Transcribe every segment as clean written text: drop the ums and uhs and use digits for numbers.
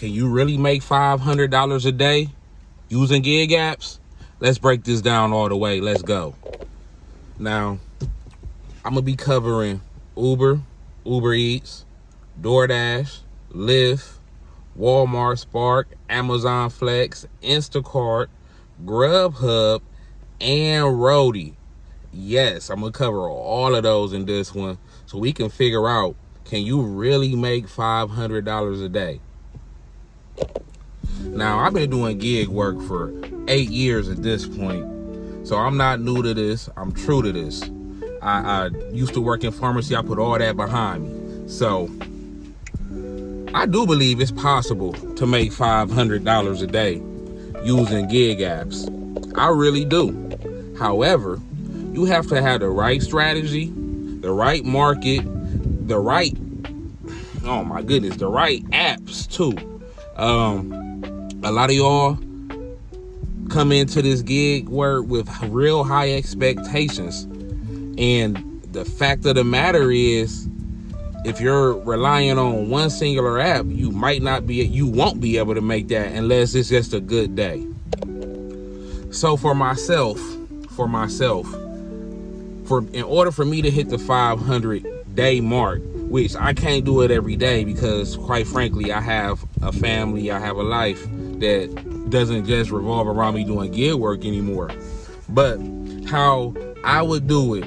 can you really make $500 a day using gig apps? Let's break this down all the way. Let's go. Now, I'm going to be covering Uber, Uber Eats, DoorDash, Lyft, Walmart Spark, Amazon Flex, Instacart, Grubhub, and Roadie. Yes, I'm going to cover all of those in this one so we can figure out, can you really make $500 a day? Now, I've been doing gig work for 8 years at this point, so I'm not new to this. I'm true to this. I used to work in pharmacy. I put all that behind me. So I do believe it's possible to make $500 a day using gig apps. I really do. However, you have to have the right strategy, the right market, the right, oh my goodness, the right apps too. A lot of y'all come into this gig work with real high expectations. And the fact of the matter is, if you're relying on one singular app, you won't be able to make that unless it's just a good day. So for myself, in order for me to hit the 500 day mark, which I can't do it every day because quite frankly, I have a family, I have a life that doesn't just revolve around me doing gig work anymore. But how I would do it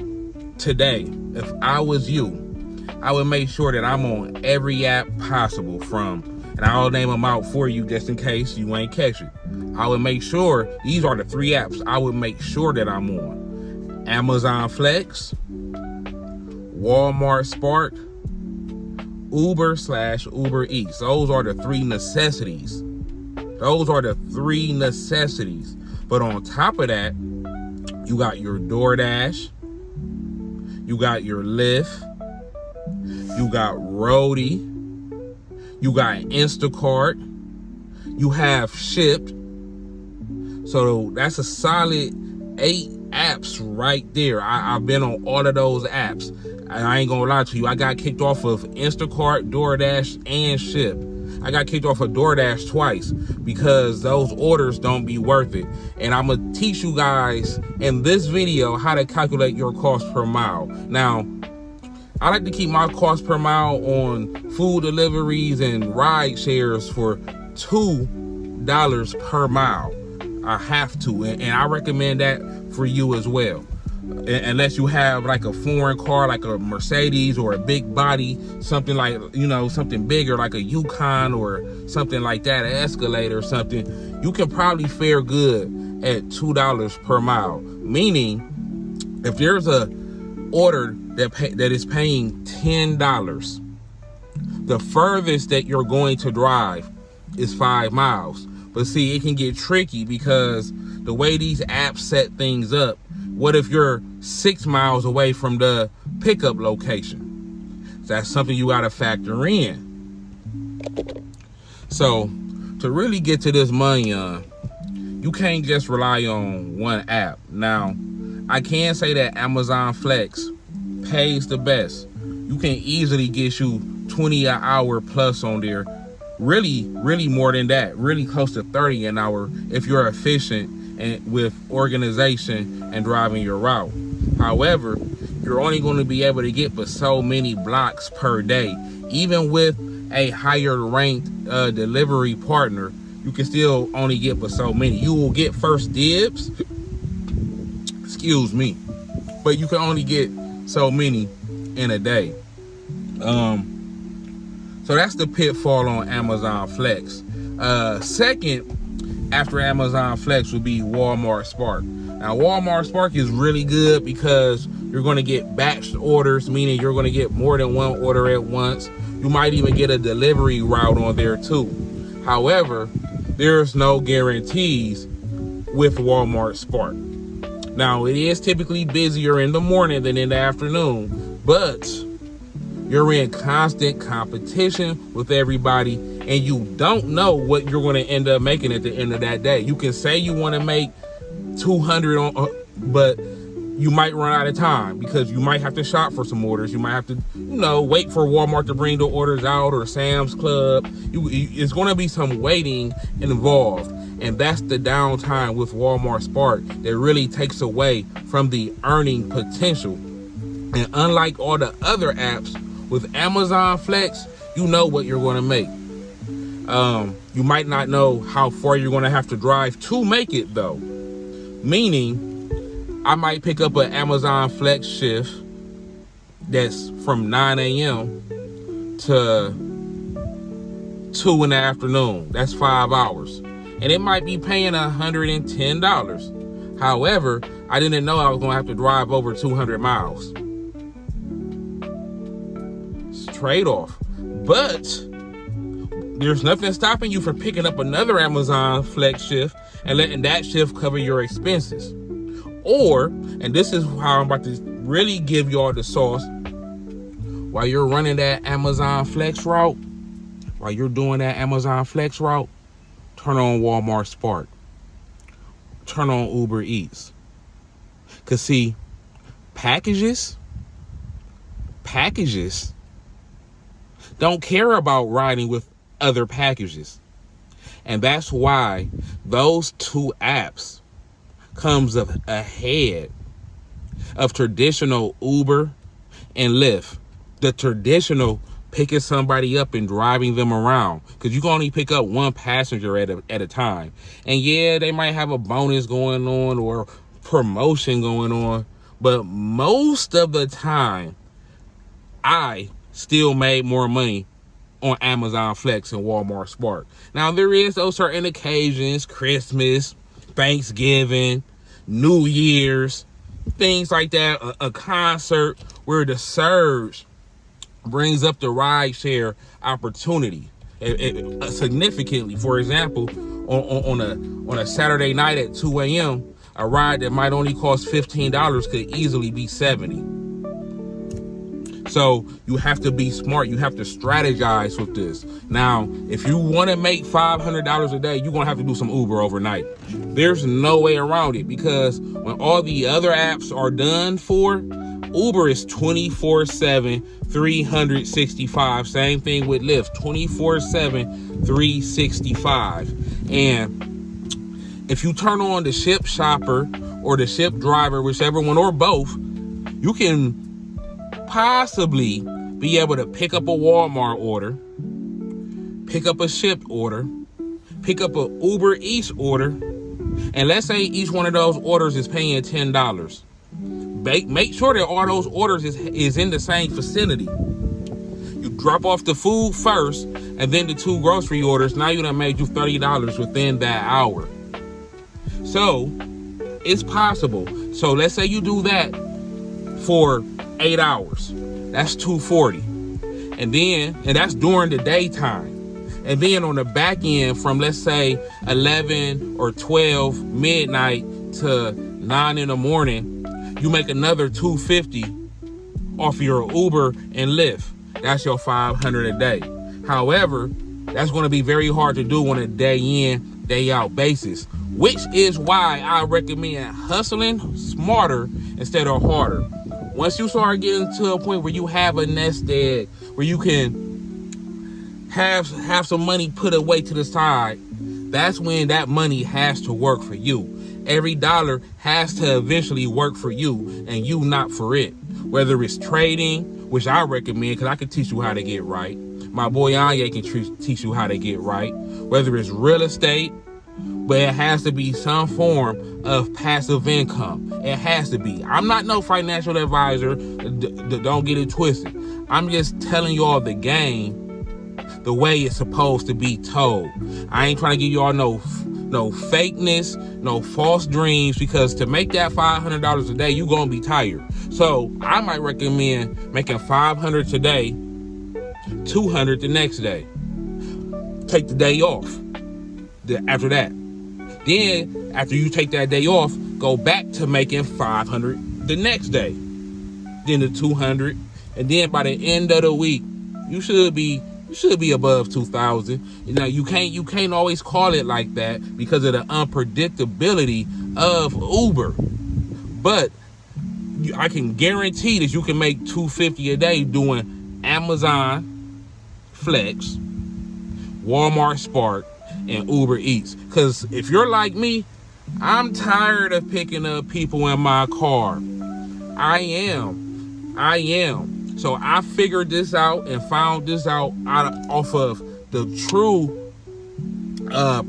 today, if I was you, I would make sure that I'm on every app possible and I'll name them out for you just in case you ain't catch it. I would make sure, these are the 3 apps I would make sure that I'm on. Amazon Flex, Walmart Spark, Uber/Uber Eats. Those are the 3 necessities. But on top of that, you got your DoorDash, you got your Lyft, you got Roadie, you got Instacart, you have Shipped. So that's a solid 8 apps right there. I've been on all of those apps. I ain't gonna lie to you. I got kicked off of Instacart, DoorDash, and Shipt. I got kicked off of DoorDash twice because those orders don't be worth it. And I'm gonna teach you guys in this video how to calculate your cost per mile. Now, I like to keep my cost per mile on food deliveries and ride shares for $2 per mile. I have to, and I recommend that for you as well. Unless you have like a foreign car, like a Mercedes or a big body, something like, something bigger like a Yukon or something like that, an Escalade or something, you can probably fare good at $2 per mile. Meaning, if there's a order that is paying $10, the furthest that you're going to drive is 5 miles. But see, it can get tricky because the way these apps set things up, what if you're 6 miles away from the pickup location? That's something you got to factor in. So to really get to this money, you can't just rely on one app. Now, I can say that Amazon Flex pays the best. You can easily get you 20 an hour plus on there. Really more than that. Really close to 30 an hour if you're efficient and with organization and driving your route. However, you're only going to be able to get but so many blocks per day. Even with a higher ranked delivery partner, you can still only get but so many. You will get first dibs, excuse me, but you can only get so many in a day. So that's the pitfall on Amazon Flex. Second, after Amazon Flex would be Walmart Spark. Now, Walmart Spark is really good because you're going to get batched orders, meaning you're going to get more than one order at once. You might even get a delivery route on there too. However, there's no guarantees with Walmart Spark. Now, it is typically busier in the morning than in the afternoon, but you're in constant competition with everybody, and you don't know what you're going to end up making at the end of that day. You can say you want to make 200 on, but you might run out of time because you might have to shop for some orders. You might have to, wait for Walmart to bring the orders out, or Sam's Club. It's going to be some waiting involved. And that's the downtime with Walmart Spark that really takes away from the earning potential. And unlike all the other apps, with Amazon Flex, you know what you're going to make. You might not know how far you're going to have to drive to make it, though. Meaning, I might pick up an Amazon Flex shift that's from 9 a.m. to 2 in the afternoon. That's 5 hours. And it might be paying $110. However, I didn't know I was going to have to drive over 200 miles. It's a trade-off. But there's nothing stopping you from picking up another Amazon Flex shift and letting that shift cover your expenses. Or, and this is how I'm about to really give y'all the sauce, while you're running that Amazon Flex route, while you're doing that Amazon Flex route, turn on Walmart Spark. Turn on Uber Eats. Because see, packages don't care about riding with other packages. And that's why those two apps comes up ahead of traditional Uber and Lyft. The traditional picking somebody up and driving them around, because you can only pick up one passenger at a time. And yeah, they might have a bonus going on or promotion going on, but most of the time I still made more money on Amazon Flex and Walmart Spark. Now there is those certain occasions, Christmas, Thanksgiving, New Year's, things like that, a concert where the surge brings up the ride share opportunity significantly. For example, on a Saturday night at 2 a.m., a ride that might only cost $15 could easily be $70. So you have to be smart. You have to strategize with this. Now, if you want to make $500 a day, you're going to have to do some Uber overnight. There's no way around it, because when all the other apps are done for, Uber is 24/7, 365. Same thing with Lyft, 24/7, 365. And if you turn on the Ship Shopper or the Ship Driver, whichever one or both, you can possibly be able to pick up a Walmart order, pick up a Shipt order, pick up a Uber Eats order, and let's say each one of those orders is paying $10. Make sure that all those orders is in the same vicinity. You drop off the food first, and then the 2 grocery orders. Now you done made you $30 within that hour. So it's possible. So let's say you do that for 8 hours. That's $240. And that's during the daytime. And then on the back end, from let's say 11 or 12 midnight to 9 in the morning, you make another $250 off your Uber and Lyft. That's your $500 a day. However, that's going to be very hard to do on a day in, day out basis, which is why I recommend hustling smarter instead of harder. Once you start getting to a point where you have a nest egg, where you can have some money put away to the side, that's when that money has to work for you. Every dollar has to eventually work for you and you not for it. Whether it's trading, which I recommend because I can teach you how to get right. My boy Anye can teach you how to get right. Whether it's real estate, but it has to be some form of passive income. It has to be. I'm not no financial advisor. Don't get it twisted. I'm just telling y'all the game the way it's supposed to be told. I ain't trying to give y'all no fakeness, no false dreams, because to make that $500 a day, you're going to be tired. So I might recommend making $500 today, $200 the next day. Take the day off after that. Then after you take that day off, go back to making $500 the next day. Then the $200. And then by the end of the week, you should be above 2,000. You can't always call it like that because of the unpredictability of Uber. But I can guarantee that you can make $250 a day doing Amazon Flex, Walmart Spark, and Uber Eats. Because if you're like me, I'm tired of picking up people in my car. I am. So I figured this out and found this out off of the true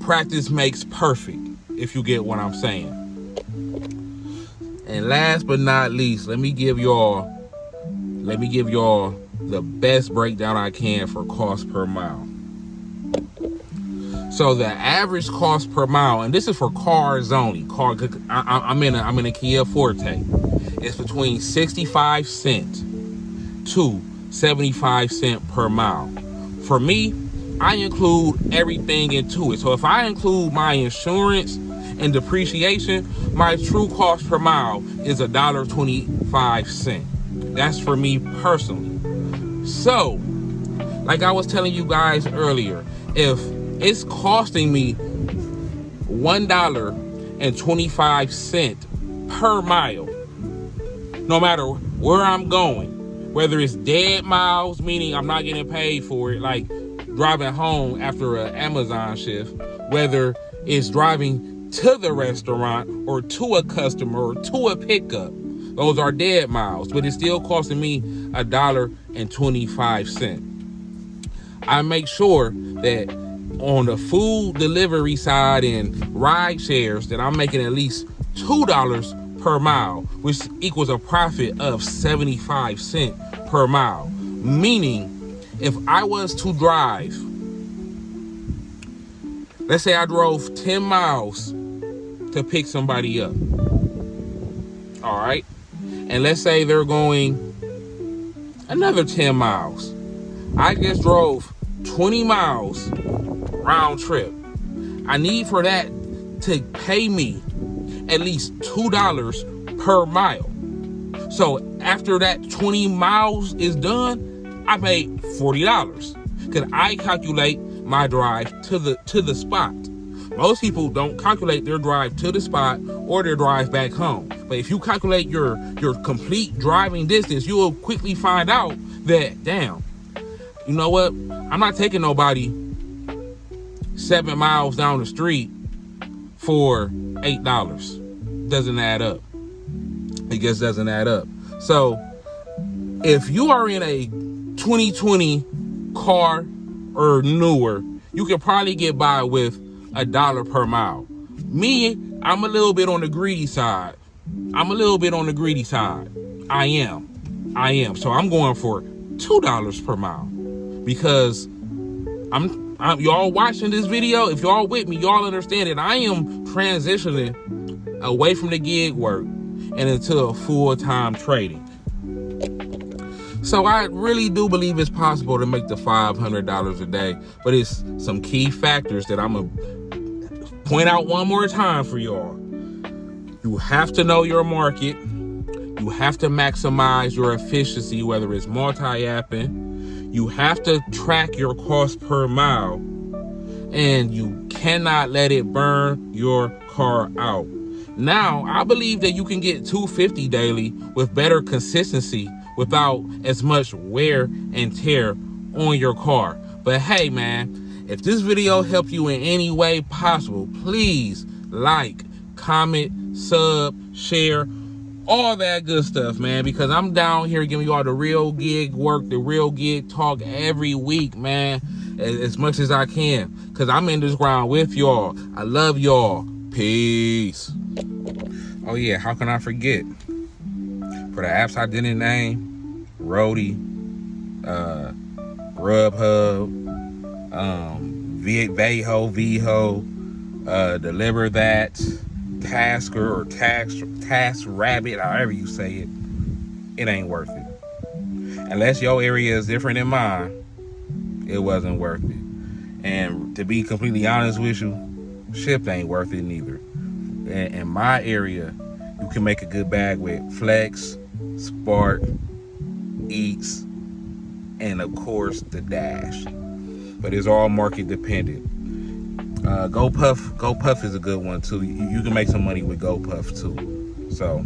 practice makes perfect, if you get what I'm saying. And last but not least, let me give y'all the best breakdown I can for cost per mile. So the average cost per mile, and this is for cars only. I'm in a Kia Forte. It's between 65 cents to 75 cents per mile. For me, I include everything into it. So if I include my insurance and depreciation, my true cost per mile is $1.25. That's for me personally. So, like I was telling you guys earlier, if it's costing me $1.25 per mile, no matter where I'm going, whether it's dead miles, meaning I'm not getting paid for it, like driving home after an Amazon shift, whether it's driving to the restaurant or to a customer or to a pickup, those are dead miles, but it's still costing me $1.25. I make sure that on the food delivery side and ride shares that I'm making at least $2 per mile, which equals a profit of 75 cents per mile. Meaning, if I was to drive, let's say I drove 10 miles to pick somebody up, all right? And let's say they're going another 10 miles. I just drove 20 miles round trip. I need for that to pay me at least $2 per mile. So after that 20 miles is done, I made $40 because I calculate my drive to the spot. Most people don't calculate their drive to the spot or their drive back home. But if you calculate your complete driving distance, you will quickly find out that, damn, you know what? I'm not taking nobody 7 miles down the street for $8. Doesn't add up. It just doesn't add up. So if you are in a 2020 car or newer, you can probably get by with $1 per mile. Me, I'm a little bit on the greedy side. I am. So I'm going for $2 per mile because I'm y'all watching this video. If y'all with me, y'all understand that I am transitioning away from the gig work and into a full-time trading. So I really do believe it's possible to make the $500 a day, but it's some key factors that I'm gonna point out one more time for y'all. You have to know your market. You have to maximize your efficiency, whether it's multi-apping. You have to track your cost per mile, and you cannot let it burn your car out. Now, I believe that you can get $250 daily with better consistency without as much wear and tear on your car. But hey, man, if this video helped you in any way possible, please like, comment, sub, share, all that good stuff, man, because I'm down here giving you all the real gig work, the real gig talk every week, man, as much as I can, because I'm in this ground with y'all. I love y'all. Peace. Oh yeah, how can I forget? For the apps I didn't name, Willoughby, Grubhub, Veho, Deliver That, Tasker or Task Rabbit, however you say it, it ain't worth it. Unless your area is different than mine, it wasn't worth it. And to be completely honest with you, Shift ain't worth it neither. In my area, you can make a good bag with Flex, Spark, Eats, and of course the Dash. But it's all market dependent. GoPuff is a good one too. You can make some money with GoPuff too. So